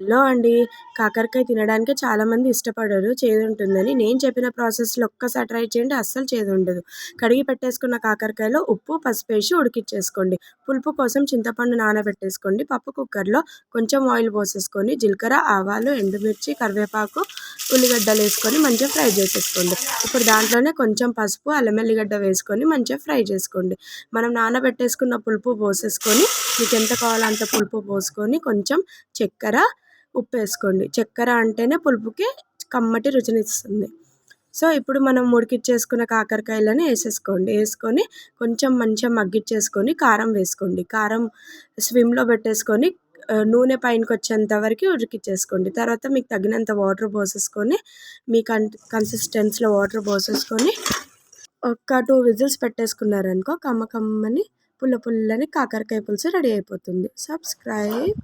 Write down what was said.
Hello అండి. కాకరకాయ తినడానికి చాలామంది ఇష్టపడరు చేదుంటుందని. నేను చెప్పిన ప్రాసెస్‌లో ఒక్కసారి ట్రై చేయండి. అస్సలు చేదుండదు. కడిగి పెట్టేసుకున్న కాకరకాయలో ఉప్పు, పసుపేసి ఉడికిచ్చేసుకోండి. పులుపు కోసం చింతపండు నానబెట్టేసుకోండి. పప్పు కుక్కర్‌లో కొంచెం ఆయిల్ పోసేసుకొని జీలకర్ర, ఆవాలు, ఎండుమిర్చి, కరివేపాకు, ఉల్లిగడ్డలేసుకొని మంచిగా ఫ్రై చేసేసుకోండి. ఇప్పుడు దాంట్లోనే కొంచెం పసుపు, అల్లం ఎల్లిగడ్డ వేసుకొని మంచిగా ఫ్రై చేసుకోండి. మనం నానబెట్టేసుకున్న పులుపు పోసేసుకొని మీకెంత కావాలో అంత పులుపు పోసుకొని కొంచెం చక్కెర, ఉప్పేసుకోండి. చక్కెర అంటేనే పులుపుకి కమ్మటి రుచినిస్తుంది. సో, ఇప్పుడు మనం ఉడికిచ్చేసుకున్న కాకరకాయలని ఏసేసుకోండి. ఏసుకొని కొంచెం మంచిగా మగ్గిచ్చేసుకొని కారం వేసుకోండి. కారం స్విమ్‌లో పెట్టేసుకొని నూనె పైనకొచ్చేంత వరకి ఉడికిచ్చేసుకోండి. తర్వాత మీకు తగినంత వాటర్ పోసేసుకొని మీ కన్సిస్టెన్సీలో వాటర్ పోసేసుకొని ఒక 2 విజిల్స్ పెట్టేసుకున్నారనుకో కమ్మని పుల్ల పుల్లని కాకరకాయ పులుసు రెడీ అయిపోతుంది. సబ్స్క్రైబ్.